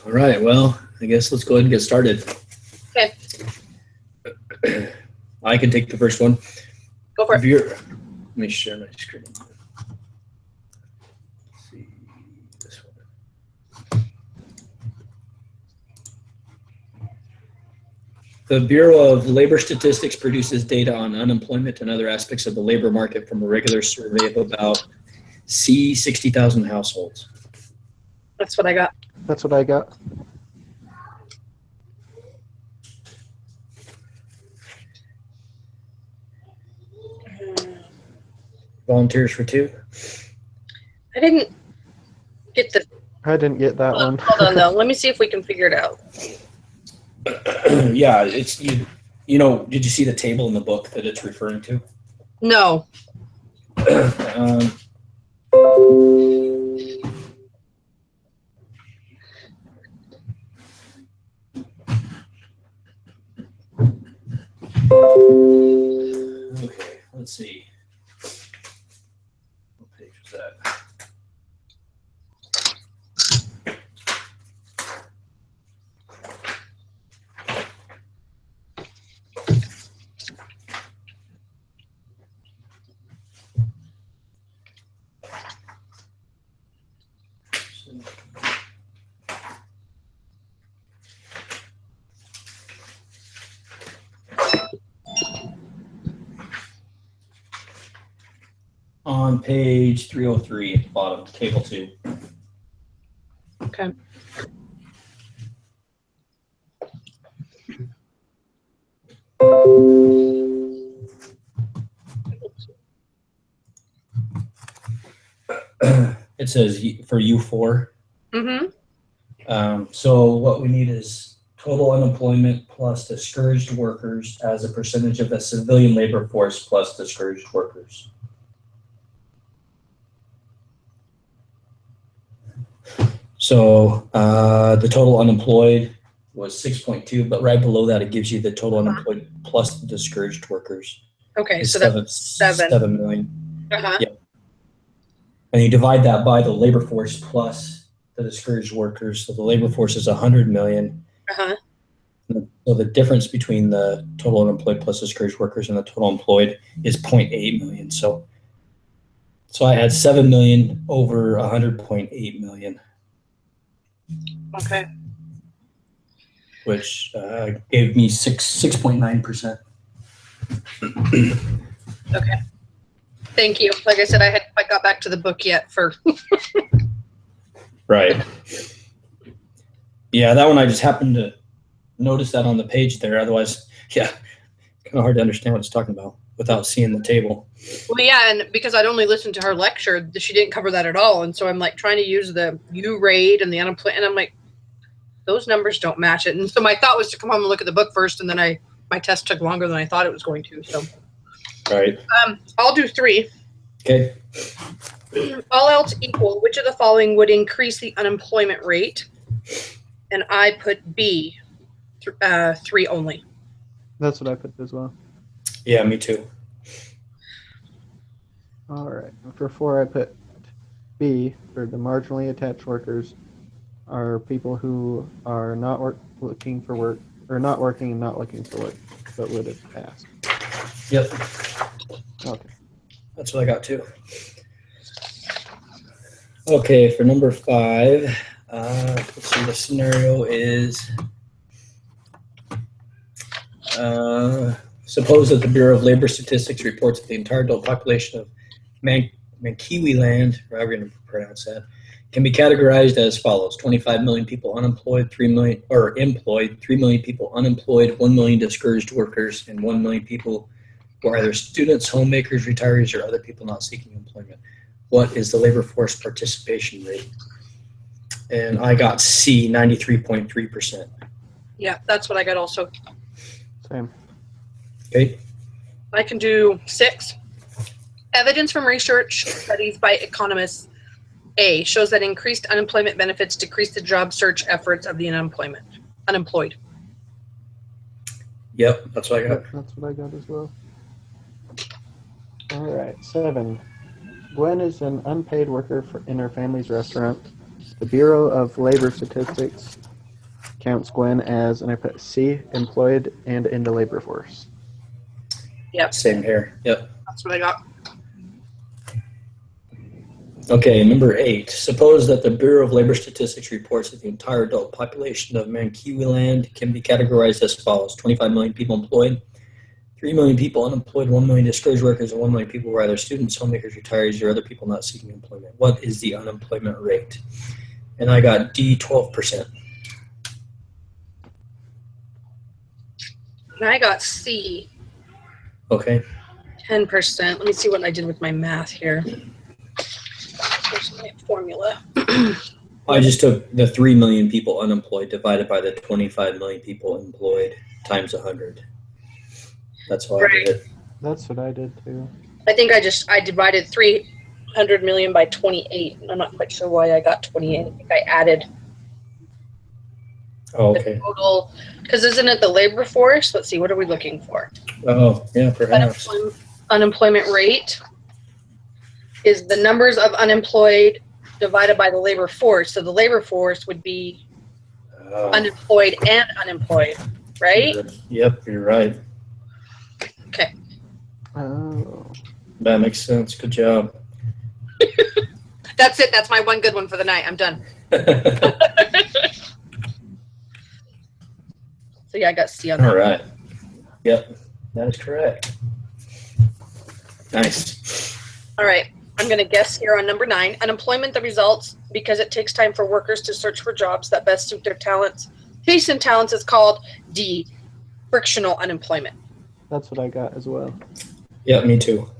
All right, well, I guess let's go ahead and get started. Okay. I can take the first one. Go for it. Let me share my screen. Let's see this one. The Bureau of Labor Statistics produces data on unemployment and other aspects of the labor market from a regular survey of about 60,000 households. That's what I got. That's what I got. Volunteers for two? I didn't get the. I didn't get that one. Hold on, though. Let me see if we can figure it out. Yeah, it's you know, did you see the table in the book that it's referring to? No. Okay, let's see. What page was that? On page 303 at the bottom, table 2. Okay. It says for U4. Mm-hmm. So what we need is total unemployment plus discouraged workers as a percentage of the civilian labor force plus discouraged workers. So the total unemployed was 6.2, but right below that, it gives you the total unemployed plus the discouraged workers. Okay, so that's 7 million. Uh-huh. Yeah. And you divide that by the labor force plus the discouraged workers. So the labor force is 100 million. Uh-huh. So the difference between the total unemployed plus discouraged workers and the total employed is 0.8 million. So I had 7 million over 100.8 million. Okay. Which gave me 6.9%. Okay. Thank you. Like I said, I got back to the book yet for. Right. Yeah, that one I just happened to notice that on the page there. Otherwise, yeah, kind of hard to understand what it's talking about without seeing the table. Well, yeah, and because I'd only listened to her lecture, she didn't cover that at all, and so I'm like trying to use the U rate and the unemployment, and I'm like, those numbers don't match it. And so my thought was to come home and look at the book first, and then my test took longer than I thought it was going to. So, right. I'll do 3. Okay. All else equal, which of the following would increase the unemployment rate? And I put B, 3 only. That's what I put as well. Yeah, me too. All right. For 4, I put B for the marginally attached workers are people who are not looking for work, or not working and not looking for work, but would have passed. Yep. Okay. That's what I got too. Okay, for number 5, let's see, the scenario is suppose that the Bureau of Labor Statistics reports that the entire adult population of Mankiwiland, or however you're going to pronounce that, can be categorized as follows: 25 million people unemployed, 3 million or employed, 3 million people unemployed, 1 million discouraged workers, and 1 million people who are either students, homemakers, retirees, or other people not seeking employment. What is the labor force participation rate? And I got C, 93.3%. Yeah, that's what I got also. Same. Okay. I can do 6. Evidence from research studies by economists. A, shows that increased unemployment benefits decrease the job search efforts of the unemployed. Yep, that's what I got. That's what I got as well. All right, 7. Gwen is an unpaid worker in her family's restaurant. The Bureau of Labor Statistics counts Gwen as, and I put C, employed and in the labor force. Yep, Same here. Yep. that's what I got. Okay, number 8. Suppose that the Bureau of Labor Statistics reports that the entire adult population of Mankiwi can be categorized as follows: 25 million people employed, 3 million people unemployed, 1 million discouraged workers, and 1 million people who are either students, homemakers, retirees, or other people not seeking employment. What is the unemployment rate? And I got D, 12%. And I got C, Okay. 10%. Let me see what I did with my math here. Here's my formula. I just took the 3 million people unemployed divided by the 25 million people employed times 100. That's how I did it. That's what I did too. I think I divided 300 million by 28. I'm not quite sure why I got 28. I think I added Oh, the okay. total, because isn't it the labor force? Let's see, what are we looking for? Oh, yeah, perhaps. Unemployment rate is the numbers of unemployed divided by the labor force. So the labor force would be unemployed and unemployed, right? Yep, you're right. Okay. Oh. That makes sense. Good job. That's it. That's my one good one for the night. I'm done. So yeah, I got C on that. All right. Yep, that is correct. Nice. All right. I'm going to guess here on number 9. Unemployment, the results, because it takes time for workers to search for jobs that best suit their talents. Tastes and talents is called D, frictional unemployment. That's what I got as well. Yep, me too.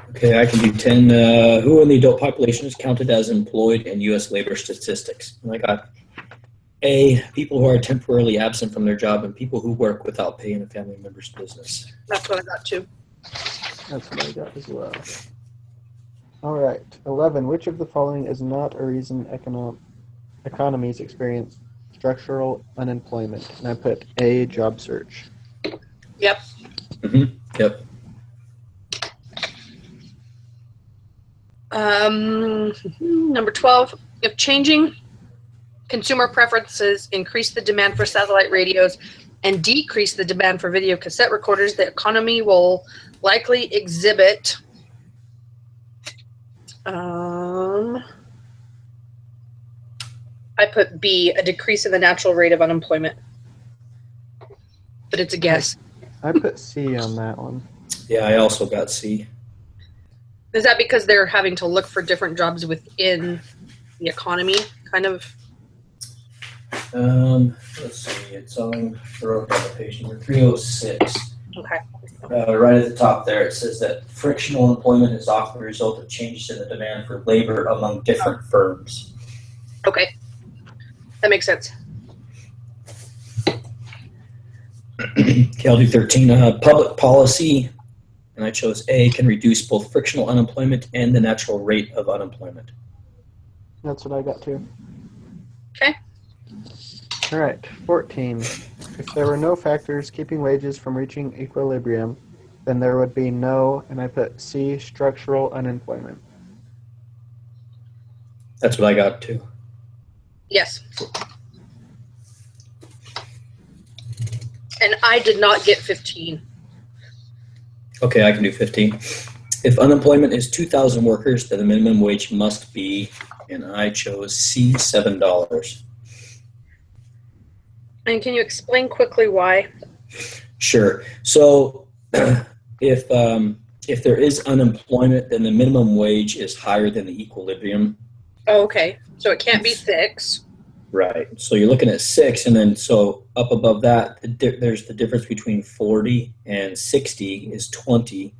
Okay, I can do 10. Who in the adult population is counted as employed in U.S. labor statistics? And I got A, people who are temporarily absent from their job and people who work without pay in a family member's business. That's what I got too. That's what I got as well. All right. 11. Which of the following is not a reason economies experience structural unemployment? And I put A, job search. Yep. Mm-hmm. Yep. Number 12, if changing consumer preferences increase the demand for satellite radios and decrease the demand for video cassette recorders, the economy will likely exhibit I put B, a decrease in the natural rate of unemployment. But it's a guess. I put C on that one. Yeah, I also got C. Is that because they're having to look for different jobs within the economy, kind of? Let's see. It's on page number 306. Okay. Right at the top there, it says that frictional employment is often the result of changes in the demand for labor among different firms. Okay. That makes sense. Okay, I'll do 13. Public policy, and I chose A, can reduce both frictional unemployment and the natural rate of unemployment. That's what I got too. Okay. All right. 14. If there were no factors keeping wages from reaching equilibrium, then there would be no, and I put C, structural unemployment. That's what I got too. Yes. And I did not get 15. Okay, I can do 15. If unemployment is 2,000 workers, then the minimum wage must be, and I chose C, $7. And can you explain quickly why? Sure. So if there is unemployment, then the minimum wage is higher than the equilibrium. Oh, okay. So it can't be 6. Right. So you're looking at 6, and then so up above that, there's the difference between 40 and 60 is 20,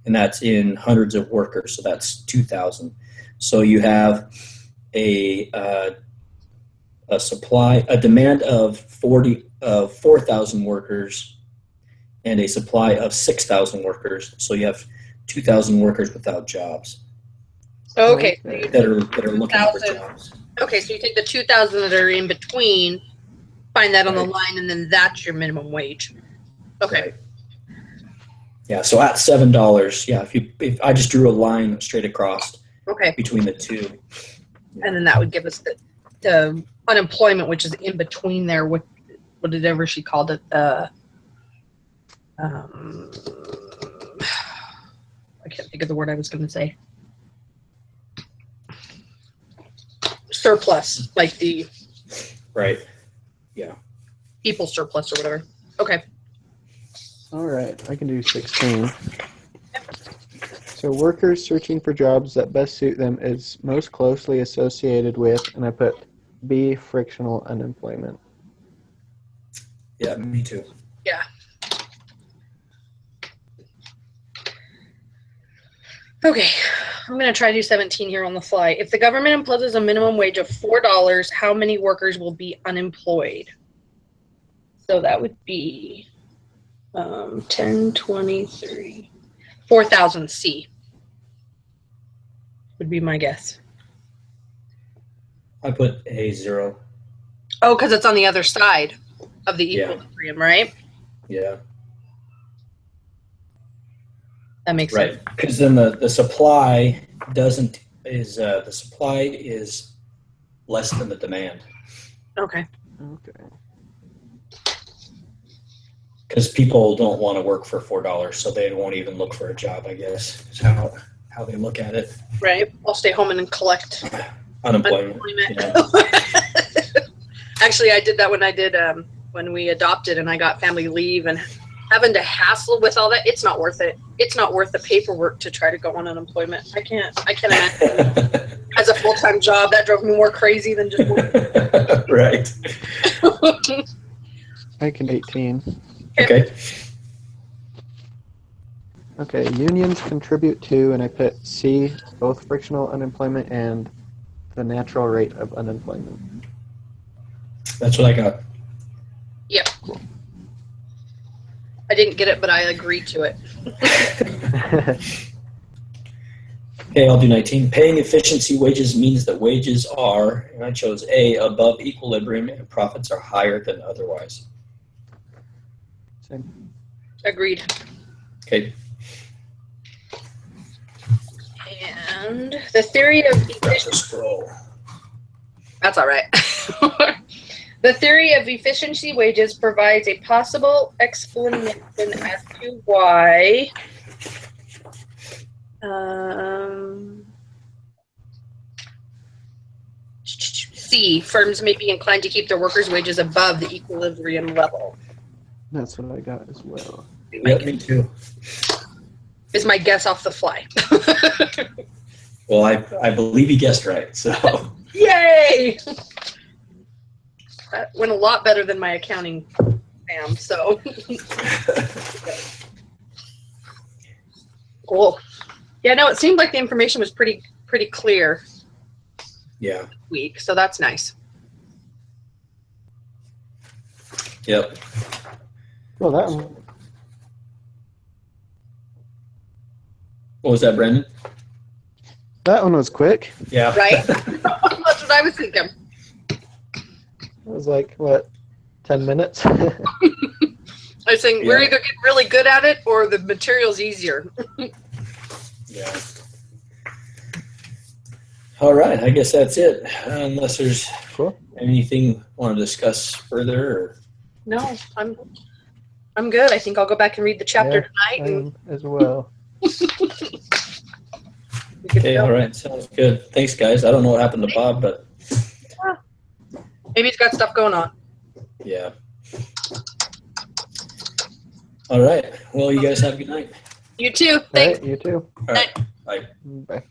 and that's in hundreds of workers. So that's 2,000. So you have a demand of 4,000 workers and a supply of 6,000 workers. So you have 2,000 workers without jobs. Okay. That are looking for jobs. Okay, so you take the 2,000 that are in between, find that on the line, and then that's your minimum wage. Okay. Right. Yeah, so at $7, yeah, if I just drew a line straight across Okay. between the two. And then that would give us the unemployment, which is in between there. Whatever she called it. I can't think of the word I was going to say. Surplus, like the Right. Yeah. people surplus or whatever. Okay. All right, I can do 16. So workers searching for jobs that best suit them is most closely associated with, and I put B, frictional unemployment. Yeah, me too. Yeah. Okay, I'm going to try to do 17 here on the fly. If the government imposes a minimum wage of $4, how many workers will be unemployed? So that would be 10, 23, 4,000 C would be my guess. I put a 0. Oh, because it's on the other side of the Yeah. equilibrium, right? Yeah. That makes Right. sense. Because then the supply the supply is less than the demand. Okay. Okay. Because people don't want to work for $4, so they won't even look for a job, I guess, is how they look at it. Right. I'll stay home and collect Unemployment. unemployment. Yeah. Actually, I did that when we adopted and I got family leave and having to hassle with all that. It's not worth it. It's not worth the paperwork to try to go on unemployment. I can't imagine. As a full-time job, that drove me more crazy than just working. Right. I can 18. Okay. Okay, unions contribute to, and I put C, both frictional unemployment and the natural rate of unemployment. That's what I got. Yep. I didn't get it, but I agreed to it. Okay, I'll do 19. Paying efficiency wages means that wages are, and I chose A, above equilibrium and profits are higher than otherwise. Same. Agreed. Okay. And the theory of That's a efficiency. scroll. That's all right. The theory of efficiency wages provides a possible explanation as to why C, firms may be inclined to keep their workers' wages above the equilibrium level. That's what I got as well. Yep, me too. Is my guess off the fly. Well, I believe you guessed right, so. Yay! That went a lot better than my accounting exam, so. Cool. Yeah, no, it seemed like the information was pretty clear Yeah. this week, so that's nice. Yep. Well, that one. What was that, Brandon? That one was quick. Yeah. Right? That's what I was thinking. It was like, what, 10 minutes? I was saying we're Yeah. either getting really good at it or the material's easier. Yeah. All right, I guess that's it. Unless there's Cool. anything you want to discuss further. Or... No, I'm good. I think I'll go back and read the chapter I tonight. And am as well. we can Okay, go. all right, sounds good. Thanks, guys. I don't know what happened to Bob, but Maybe he's got stuff going on. yeah. All right. Well, you guys have a good night. You too. All Thanks. right, you too. All right. Bye. Bye.